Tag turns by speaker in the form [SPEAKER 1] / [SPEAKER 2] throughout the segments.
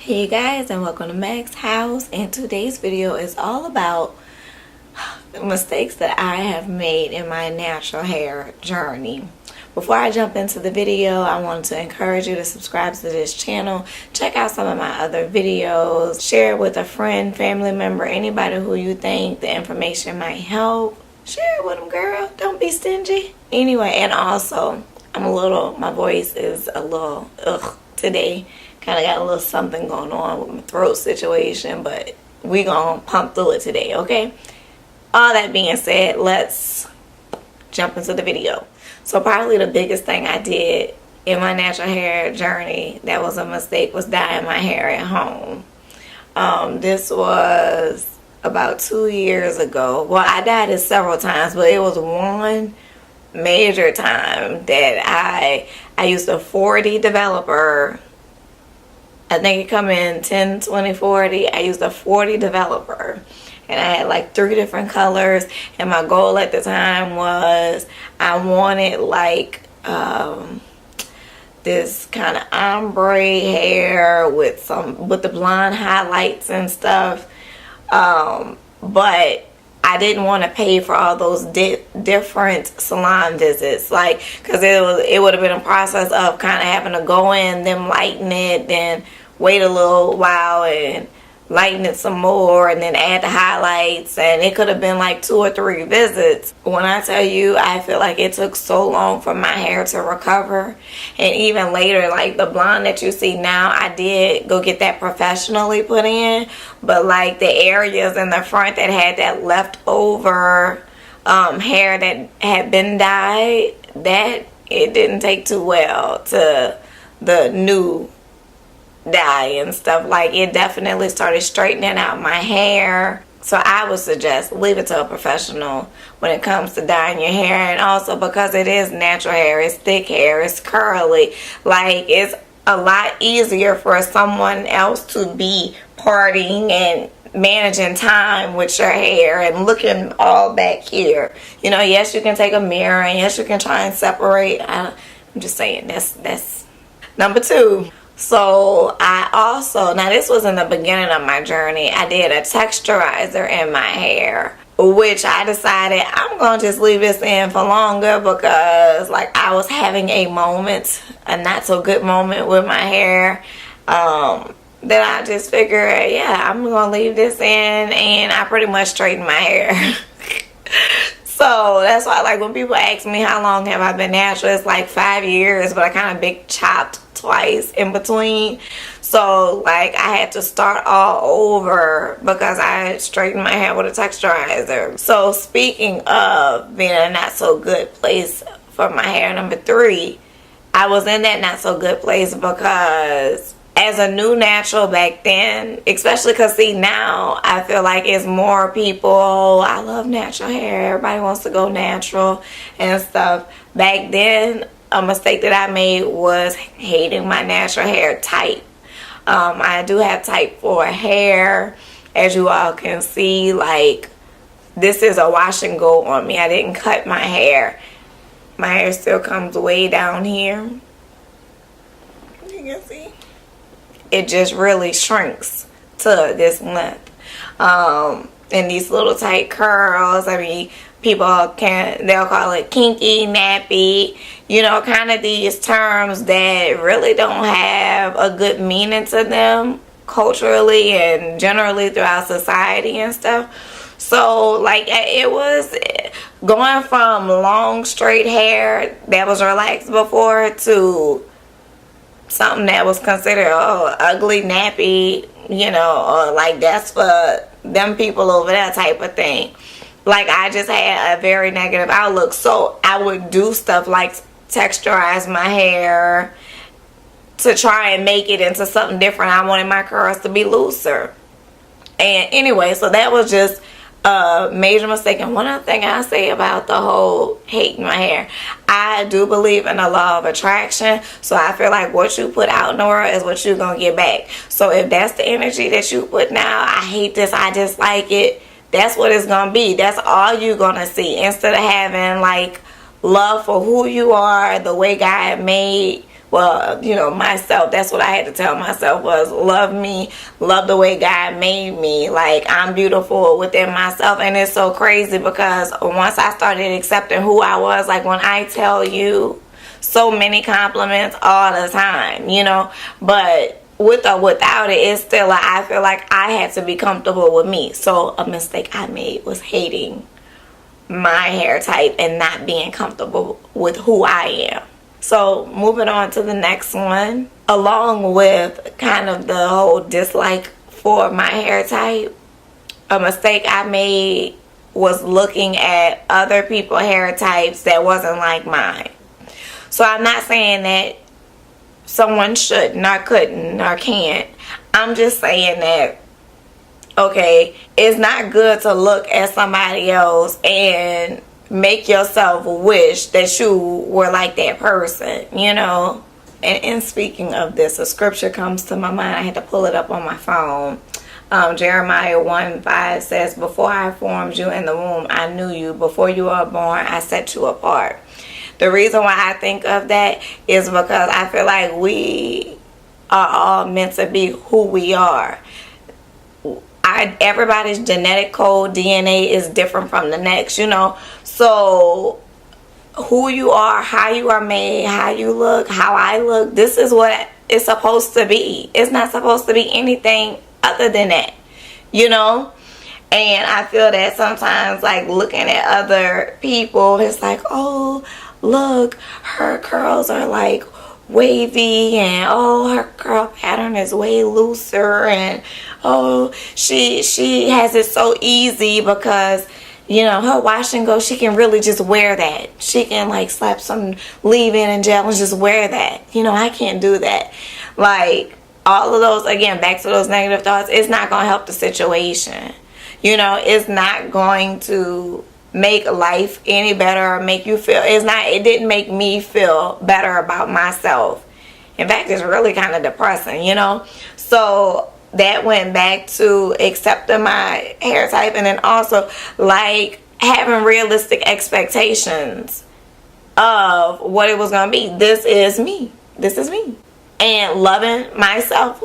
[SPEAKER 1] Hey guys, and welcome to Mac's House, and today's video is all about the mistakes that I have made in my natural hair journey. Before I jump into the video, I want to encourage you to subscribe to this channel, check out some of my other videos, share it with a friend, family member, anybody who you think the information might help. Share it with them, girl. Don't be stingy. Anyway, and also, my voice is a little today. Kind of got a little something going on with my throat situation, but we gonna pump through it today, okay? All that being said, let's jump into the video. So probably the biggest thing I did in my natural hair journey that was a mistake was dyeing my hair at home. This was about 2 years ago. Well, I dyed it several times, but it was one major time that I used a 4D developer. I think it come in 10, 20, 40. I used a 40 developer. And I had like 3 different colors. And my goal at the time was I wanted like this kind of ombre hair with the blonde highlights and stuff. But I didn't want to pay for all those different salon visits, like, because it would have been a process of kind of having to go in, then lighten it, then wait a little while and lighten it some more, and then add the highlights, and it could have been like 2 or 3 visits. When I tell you, I feel like it took so long for my hair to recover. And even later, like the blonde that you see now, I did go get that professionally put in, but like the areas in the front that had that leftover hair that had been dyed, that it didn't take too well to the new dye and stuff. Like, it definitely started straightening out my hair. So I would suggest leave it to a professional when it comes to dyeing your hair. And also because it is natural hair, it's thick hair, it's curly, like it's a lot easier for someone else to be partying and managing time with your hair and looking all back here. You know, yes, you can take a mirror, and yes, you can try and separate. I'm just saying, that's number 2. So I also, now this was in the beginning of my journey, I did a texturizer in my hair, which I decided I'm going to just leave this in for longer because like I was having a not so good moment with my hair. Then I just figured, yeah, I'm going to leave this in, and I pretty much straightened my hair. So that's why, like, when people ask me how long have I been natural, it's like 5 years, but I kind of big chopped twice in between. So like I had to start all over because I straightened my hair with a texturizer. So speaking of being in a not so good place for my hair, number 3, I was in that not so good place because as a new natural back then, especially because see now I feel like it's more people, I love natural hair, everybody wants to go natural and stuff. Back then, a mistake that I made was hating my natural hair type. I do have type 4 hair, as you all can see. Like, this is a wash and go on me. I didn't cut my hair. My hair still comes way down here. You can see it just really shrinks to this length. And these little tight curls, I mean, they'll call it kinky, nappy, you know, kind of these terms that really don't have a good meaning to them culturally and generally throughout society and stuff. So like it was going from long straight hair that was relaxed before to something that was considered ugly, nappy, you know, or like that's for them people over there type of thing. Like, I just had a very negative outlook. So I would do stuff like texturize my hair to try and make it into something different. I wanted my curls to be looser. And anyway, so that was just a major mistake. And one other thing I say about the whole hating my hair, I do believe in the law of attraction. So I feel like what you put out in the world is what you're going to get back. So if that's the energy that you put now, I hate this, I dislike it, that's what it's going to be. That's all you're going to see. Instead of having like love for who you are, the way God made well, you know, myself, that's what I had to tell myself was love me, love the way God made me. Like, I'm beautiful within myself. And it's so crazy because once I started accepting who I was, like when I tell you so many compliments all the time, you know, but with or without it, it's still like I feel like I had to be comfortable with me. So a mistake I made was hating my hair type and not being comfortable with who I am. So moving on to the next one, along with kind of the whole dislike for my hair type, a mistake I made was looking at other people's hair types that wasn't like mine. So I'm not saying that someone shouldn't or couldn't or can't. I'm just saying that, okay, it's not good to look at somebody else and make yourself wish that you were like that person, you know. And speaking of this, a scripture comes to my mind. I had to pull it up on my phone. Jeremiah 1:5 says, before I formed you in the womb, I knew you. Before you were born, I set you apart. The reason why I think of that is because I feel like we are all meant to be who we are. Everybody's genetic code, DNA, is different from the next, you know. So who you are, how you are made, how you look, how I look, this is what it's supposed to be. It's not supposed to be anything other than that, you know. And I feel that sometimes, like, looking at other people, it's like, oh, look, her curls are like wavy, and oh, her curl pattern is way looser, and oh, she has it so easy because, you know, her wash and go, she can really just wear that. She can like slap some leave-in and gel and just wear that. You know, I can't do that. Like, all of those, again, back to those negative thoughts, it's not going to help the situation. You know, it's not going to make life any better or make you feel, it didn't make me feel better about myself. In fact, it's really kind of depressing, you know. So that went back to accepting my hair type, and then also like having realistic expectations of what it was gonna be. This is me, and loving myself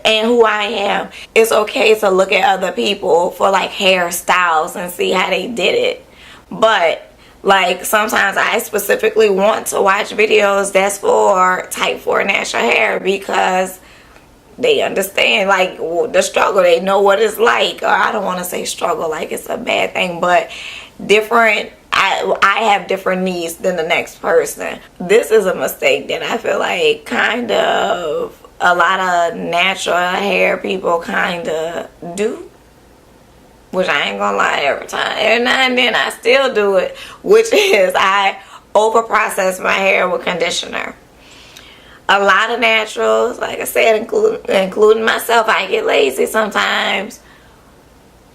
[SPEAKER 1] and who I am. It's okay to look at other people for like hairstyles and see how they did it, but like sometimes I specifically want to watch videos that's for type 4 natural hair because they understand like the struggle. They know what it's like. Or I don't want to say struggle like it's a bad thing, but different. I have different needs than the next person. This is a mistake that I feel like kind of a lot of natural hair people kind of do, which I ain't gonna lie, every now and then I still do it, which is I over process my hair with conditioner. A lot of naturals, like I said, including myself, I get lazy sometimes,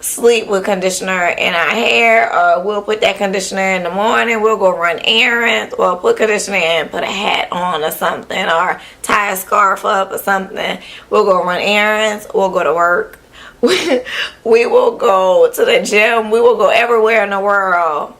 [SPEAKER 1] sleep with conditioner in our hair, or we'll put that conditioner in the morning, we'll go run errands, or put conditioner in, put a hat on or something, or tie a scarf up or something. We'll go run errands, we'll go to work, we will go to the gym, we will go everywhere in the world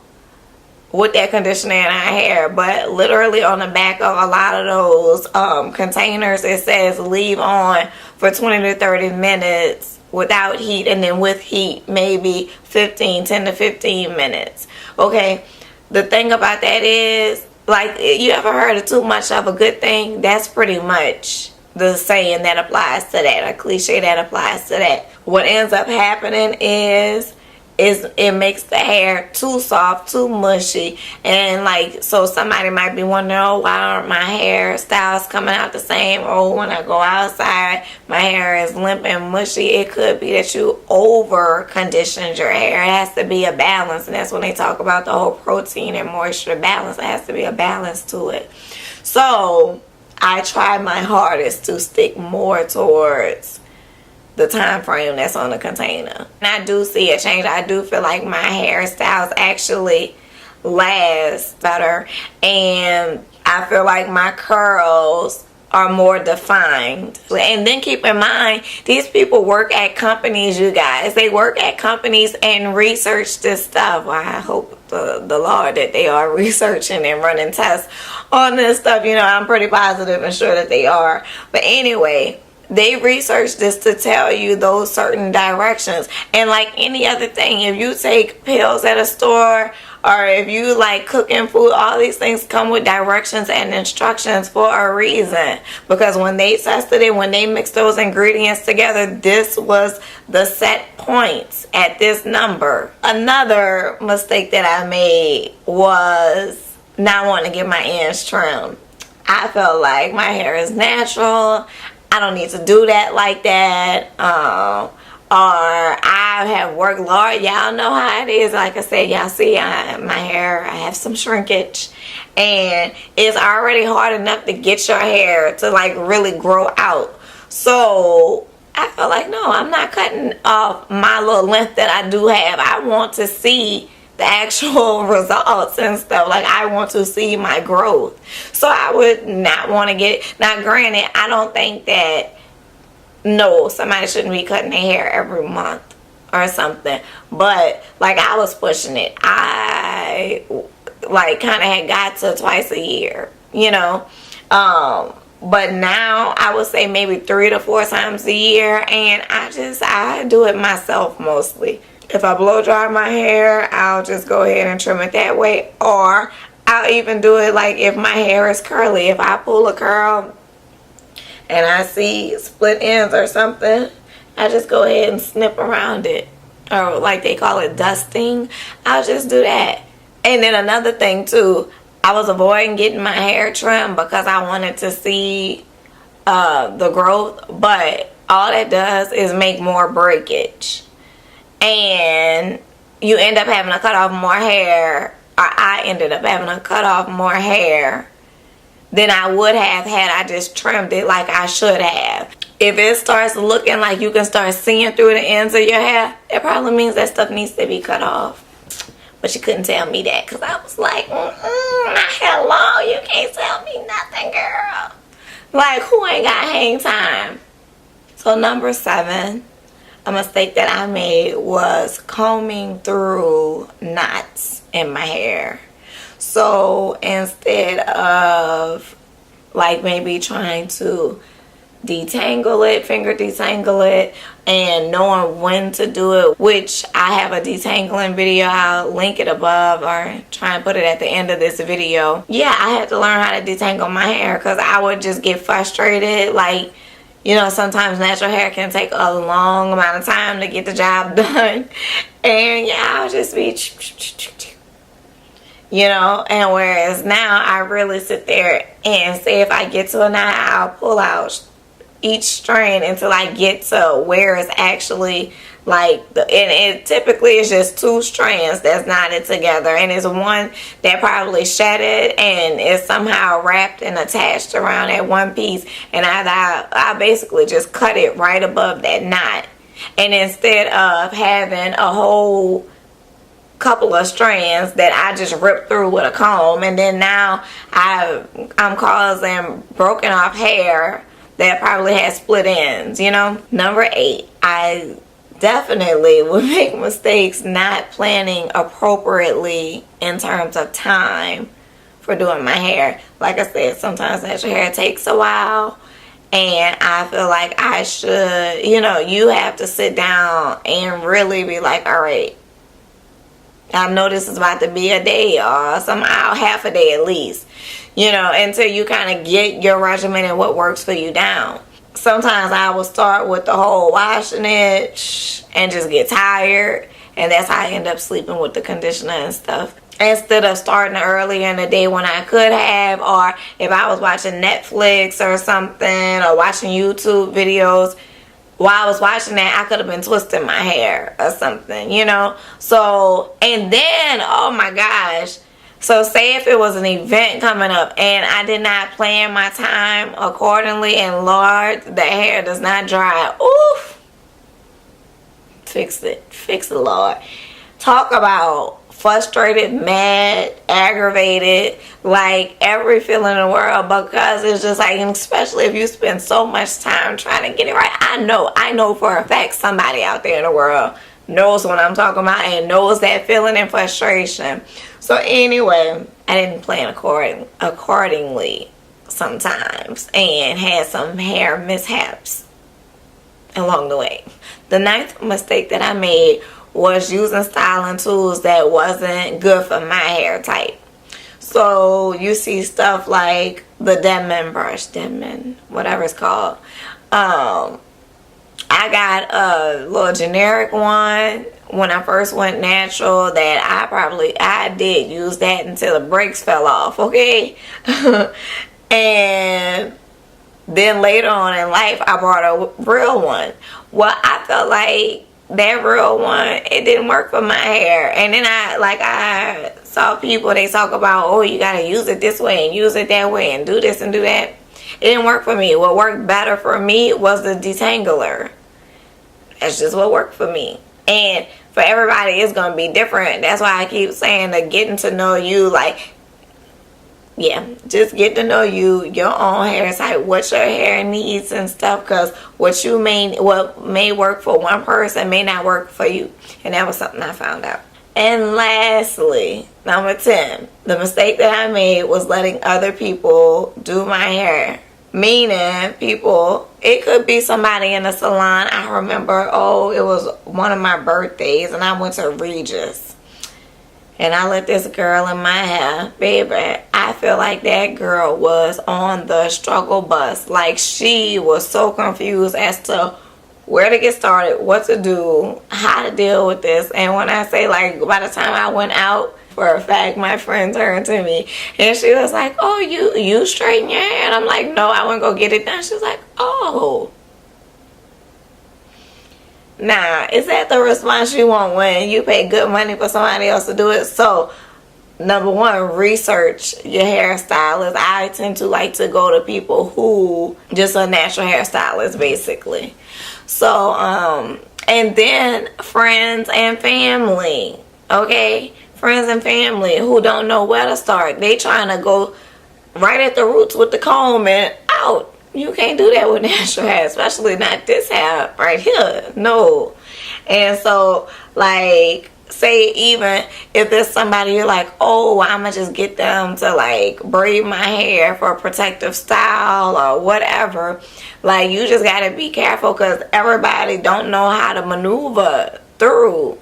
[SPEAKER 1] with that conditioner in our hair. But literally on the back of a lot of those containers, it says leave on for 20 to 30 minutes without heat, and then with heat maybe 10 to 15 minutes. Okay, the thing about that is, like, you ever heard of too much of a good thing? That's pretty much the saying that applies to that, a cliche that applies to that. What ends up happening is it makes the hair too soft, too mushy, and like, so somebody might be wondering, oh, why aren't my hairstyles coming out the same? Or when I go outside, my hair is limp and mushy. It could be that you over conditioned your hair. It has to be a balance, and that's when they talk about the whole protein and moisture balance. It has to be a balance to it. So I try my hardest to stick more towards the time frame that's on the container. And I do see a change. I do feel like my hairstyles actually last better, and I feel like my curls are more defined. And then keep in mind, these people work at companies, you guys. They work at companies and research this stuff. Well, I hope the Lord that they are researching and running tests on this stuff. You know, I'm pretty positive and sure that they are. But anyway, they research this to tell you those certain directions. And like any other thing, if you take pills at a store, or if you like cooking food, all these things come with directions and instructions for a reason. Because when they tested it, when they mixed those ingredients together, this was the set points at this number. Another mistake that I made was not wanting to get my ends trimmed. I felt like my hair is natural. I don't need to do that like that. Or I have worked hard. Y'all know how it is. Like I said, y'all see my hair, I have some shrinkage. And it's already hard enough to get your hair to like really grow out. So I felt like, no, I'm not cutting off my little length that I do have. I want to see the actual results and stuff. Like, I want to see my growth. So I would not want to get it. Now, granted, I don't think that, no, somebody shouldn't be cutting their hair every month or something. But, like, I was pushing it. I, like, kind of had got to twice a year, you know. But now, I would say maybe 3 to 4 times a year. And I do it myself mostly. If I blow dry my hair, I'll just go ahead and trim it that way. Or I'll even do it like if my hair is curly. If I pull a curl and I see split ends or something, I just go ahead and snip around it. Or like they call it dusting. I'll just do that. And then another thing too, I was avoiding getting my hair trimmed because I wanted to see the growth. But all that does is make more breakage. And you end up having to cut off more hair, or I ended up having to cut off more hair than I would have had I just trimmed it like I should have. If it starts looking like you can start seeing through the ends of your hair, it probably means that stuff needs to be cut off. But you couldn't tell me that because I was like, my hair long, you can't tell me nothing, girl. Like, who ain't got hang time? So number 7. A mistake that I made was combing through knots in my hair. So instead of like maybe trying to detangle it, finger detangle it, and knowing when to do it, which I have a detangling video, I'll link it above or try and put it at the end of this video. Yeah, I had to learn how to detangle my hair because I would just get frustrated. Like, you know, sometimes natural hair can take a long amount of time to get the job done. And yeah, I'll just be, you know, and whereas now I really sit there and say if I get to a knot, I'll pull out each strand until I get to where it's actually like, and it typically is just 2 strands that's knotted together, and it's one that probably shedded and is somehow wrapped and attached around that one piece, and I basically just cut it right above that knot. And instead of having a whole couple of strands that I just ripped through with a comb, and then now I'm causing broken off hair that probably has split ends, you know. Number 8, I definitely would make mistakes not planning appropriately in terms of time for doing my hair. Like I said, sometimes natural hair takes a while, and I feel like I should, you know, you have to sit down and really be like, all right, I know this is about to be a day or somehow half a day at least, you know, until you kind of get your regimen and what works for you down. Sometimes I will start with the whole washing it and just get tired, and that's how I end up sleeping with the conditioner and stuff. Instead of starting early in the day when I could have, or if I was watching Netflix or something or watching YouTube videos, while I was watching that, I could have been twisting my hair or something, you know. So, and then, oh my gosh, so say if it was an event coming up and I did not plan my time accordingly, and Lord, the hair does not dry. Oof. Fix it, Lord. Talk about frustrated, mad, aggravated, like every feeling in the world, because it's just like, especially if you spend so much time trying to get it right. I know for a fact somebody out there in the world knows what I'm talking about and knows that feeling and frustration. So anyway, I didn't plan accordingly sometimes and had some hair mishaps along the way. The 9th mistake that I made was using styling tools that wasn't good for my hair type. So you see stuff like the Denman brush, whatever it's called. I got a little generic one when I first went natural that I did use that until the brakes fell off, okay? And then later on in life, I bought a real one. Well, I felt like that real one, it didn't work for my hair. And then I saw people, they talk about, oh, you gotta use it this way and use it that way and do this and do that. It didn't work for me. What worked better for me was the detangler. That's just what worked for me. And for everybody, it's gonna be different. That's why I keep saying that getting to know you, like, yeah, just get to know you, your own hair type, what your hair needs and stuff, because what may work for one person may not work for you. And that was something I found out. And lastly, number 10, the mistake that I made was letting other people do my hair. Meaning, people, it could be somebody in the salon. I remember, it was one of my birthdays and I went to Regis. And I let this girl in my hair, baby, I feel like that girl was on the struggle bus. Like, she was so confused as to where to get started, what to do, how to deal with this. And when I say, like, by the time I went out, for a fact, my friend turned to me and she was like, oh, you straighten your hair? And I'm like, no, I want to go get it done. She was like, oh. Nah, is that the response you want when you pay good money for somebody else to do it? So, number one, research your hairstylist. I tend to like to go to people who just are natural hairstylists, basically. So, and then friends and family, okay? Friends and family who don't know where to start. They trying to go right at the roots with the comb and out. You can't do that with natural hair, especially not this hair right here. No. And so, like, say even if there's somebody you're like, oh, I'm gonna just get them to like braid my hair for a protective style or whatever. Like, you just gotta be careful because everybody don't know how to maneuver through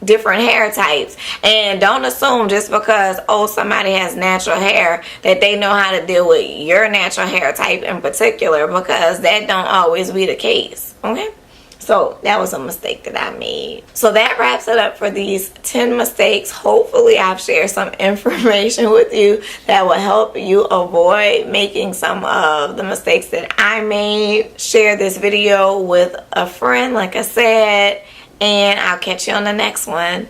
[SPEAKER 1] different hair types. And don't assume just because somebody has natural hair that they know how to deal with your natural hair type in particular, because that don't always be the case. Okay, so that was a mistake that I made. So that wraps it up for these 10 mistakes. Hopefully I've shared some information with you that will help you avoid making some of the mistakes that I made. Share this video with a friend, like I said, and I'll catch you on the next one.